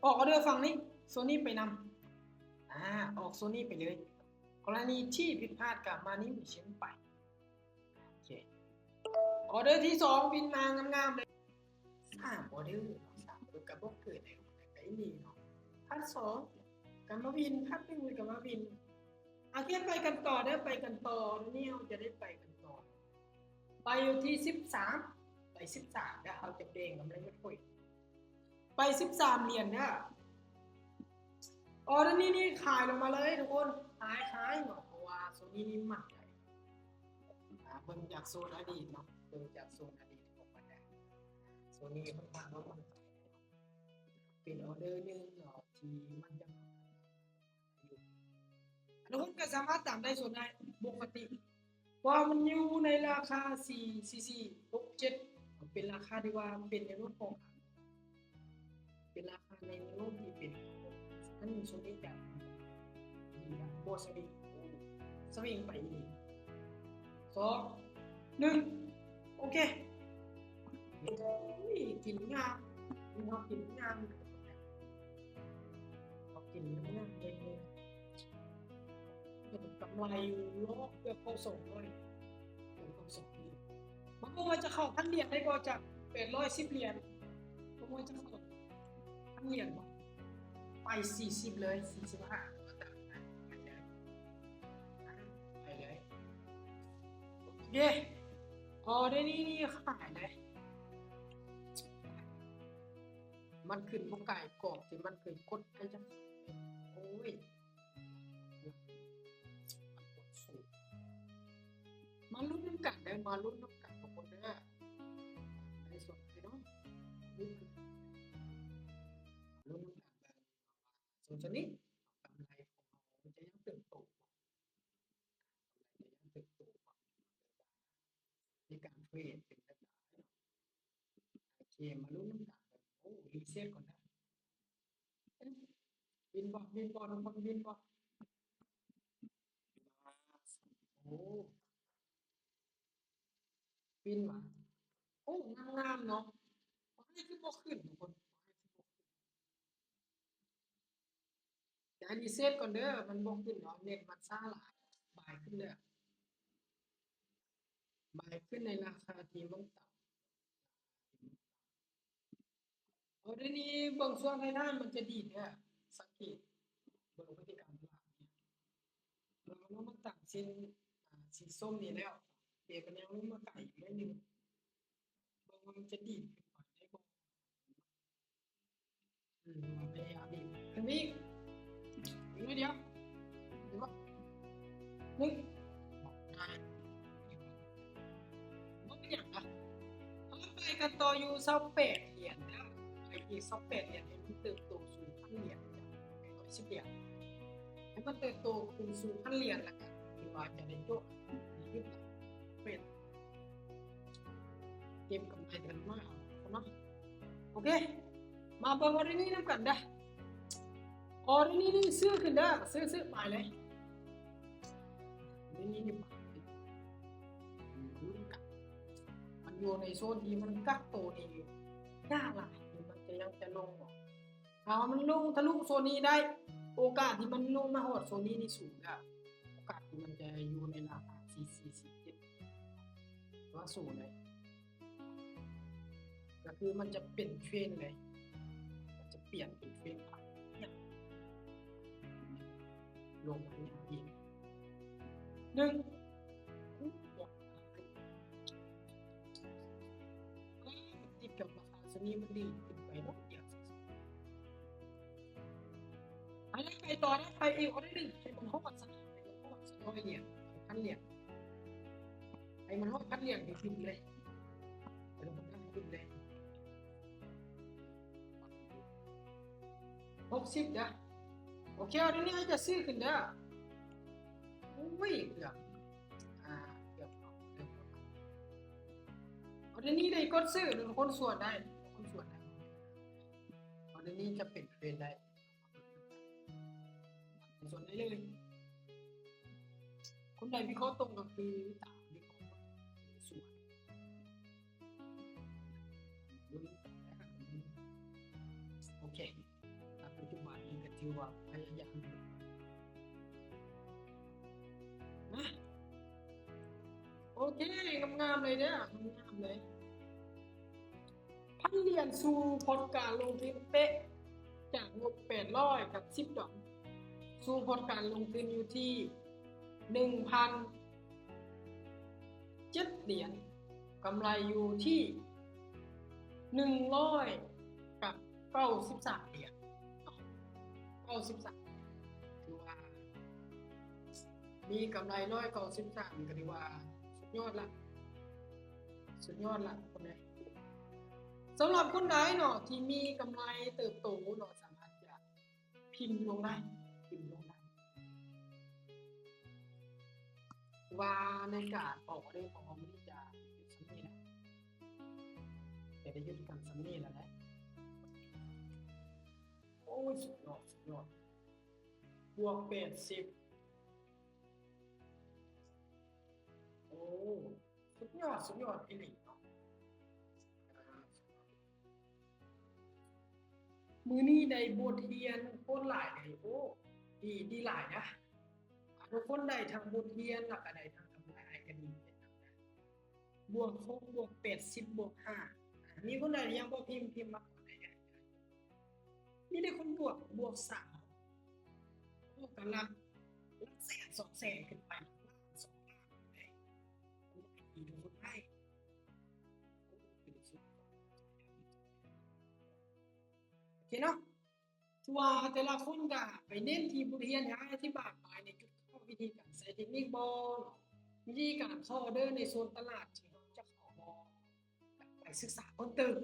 ออกออเดอร์ฝั่งนี้โซนี่ไปนำออกโซนี่ไปเลยกรณีที่ผิดพลาดกับมานี้มีเช่นไปโอเคออเดอร์ที่2บินมางามๆเลย3ออเดอร์กับพวกเกิดในไอ้นี่เนาะพัด2กับมาบินพัด1กับมาบินอาเทียนไปกันต่อได้ไปกันต่อนี่เราจะได้ไปกันต่อไปอยู่ที่13ไป13แล้วเขาจะเด้งกับอะไรไม่ค่อยไป13เหรียญเนี่ยแล้วนี่ขายลงมาเลยทุกคนขายเนาะเพราะว่าโซนี่นี่มันใหญ่เบิ่งจากโซนอดีตเนาะเบิ่งจากโซนอดีตของมันได้โซนี่ค่อนข้างว่ามันเป็นออเดอร์นึงเนาะที่มันจะอยู่ทุกคนก็สามารถตามได้ส่วนได้ปกติว่ามันอยู่ในราคา4 เป็นราคาที่ว่าเป็นในรูปของเป็นราคาในรูปที่เป็นนั่นโซนี่จะโบสวิงสวิงไปอีก2 1โอเคกินงามเรากินงามเรากินงามเลยกำไรอยู่โลกเกือบเข้าส่งเลยเกือบเข้าส่งมันก็ว่าจะเข้าพันเหรียญได้ก็จาก810เหรียญก็ว่าจะเข้าพันเหรียญไป40เลย45ไปเลยเย้ได้นี่ขายเลยมันขึ้นบกไก่กรอบที่มันเคยกดให้จังโอ้ยมาลุ้นน้ำกันได้มาลุ้นน้ำกันกับคนเด้อในส่วนพี่น้องลุ้นน้ำกันส่วนชนิดกำไรของเราจะยังเติบโตในการเทรดเป็นระดับโอเคมาลุ้นน้ำกันโอ้รีเซ็ตก่อนนะบินบอกน้องคนบินบอกโอ้บินมาโอ้งามเนาะให้ขึ้นบ่ขึ้นทุกคนแต่รีเซ็ตก่อนเด้อมันบ่ขึ้นเนาะเน็ตมันช้าหลายบ่ายขึ้นเด้อบ่ายขึ้นในราคาที่มันต่ำเดี๋ยวนี้เบิ่งช่วงในหน้ามันจะดีดเนี่ยสังเกตเบิ่งพฤติกรรมตลาดเนี่ยเรามันต่ำเส้นสีส้มนี่แล้วเดี๋ยวกันยังมาไก่ไม่หนึ่งเบิ่งมันจะดีดขึ้นไปได้บ่พยายามดีดขึ้นอีกเดียวหรือว่านึกว่าเป็นอย่างไรเขาไปกันต่ออยู่28เหรียญนะไอ้ที่28เหรียญนี่มันเติบโตสู่1,000เหรียญจาก110เหรียญให้มันเติบโตขึ้นสู่1,000เหรียญแล้วกันที่ว่าจะได้โจ๊กยึดเป็นเก็บกำไรกันมากเนาะโอเคมาเบิ่งออร์นี้นำกันได้ออร์นี้ซื้อขึ้นได้ซื้อไปเลยนี่ไปลุ้นกันมันอยู่ในโซนที่มันกักตัวนี่อยู่ยากหลายมันจะยังจะลงถ้ามันลงทะลุโซนนี้ได้โอกาสที่มันลงมาหอดโซนนี้นี่สูงแล้วโอกาสที่มันจะอยู่ในราคา4447ว่าสูงเลยก็คือมันจะเป็นเทรนเลยมันจะเปลี่ยนเป็นเทรนผักเนี่ยลงอันนี้อีกติดกับราคาสนี้มันดีขึ้นไปเนาะเดี๋ยวไปต่อได้ไปอีกออเดอร์นึงให้มันฮอดสัก100เหรียญ1,000เหรียญให้มันฮอด1,000เหรียญขึ้นเลยไปลงมันขึ้นเลย60นะโอเคเดี๋ยวนี้ให้จะซื้อขึ้นเด้อโอ้ยเกือบเกือบเดี๋ยวนี้ได้กดซื้อหนึ่งคนส่วนได้คนส่วนได้เดี๋ยวนี้จะเป็นเทรนได้ส่วนได้เลยคนใดวิเคราะห์ตรงกับคือตามวิเคราะห์ส่วนโอเค ถือว่าพยายามนะโอเคงามๆเลยเด้องามๆเลย1,000 เหรียญสู่ผลการลงทุนเป๊ะจากงบ800กับ10 ดอกสู่ผลการลงทุนอยู่ที่ 1,007 เหรียญกำไรอยู่ที่100กับ93 เหรียญ93ถือว่ามีกำไร193ก็ถือว่าสุดยอดละคนนี้สำหรับคนใดเนาะที่มีกำไรเติบโตเนาะสามารถจะพิมพ์ลงได้ว่าในการออกเรื่องของมันจะอยู่สำนี้นะจะได้ยึดกันสำนี้แล้วแหละโอ้ยสุดยอดบวก80โอ้สุดยอดอีหลีเนาะมื้อนี้ได้บทเรียนโคตรหลายเลยโอ้ดีหลายนะทุกคนได้ทั้งบทเรียนแล้วก็ได้ทั้งกำไรก็ดีบวก6บวก80บวก5มีคนใดยังบ่พิมพ์มาก่อนได้มีได้คนบวก3โอ้กำลังแสน2แสนขึ้นไป2 ล้านได้ดีทุกคนได้โอเคเนาะว่าแต่ละคนก็ไปเน้นที่บทเรียนอย่างอธิบายไปในจุดเข้าวิธีการใช้เทคนิคบ่วิธีการเข้าออเดอร์ในโซนตลาดที่เราจะเข้าบ่ไปศึกษาเพิ่มเติม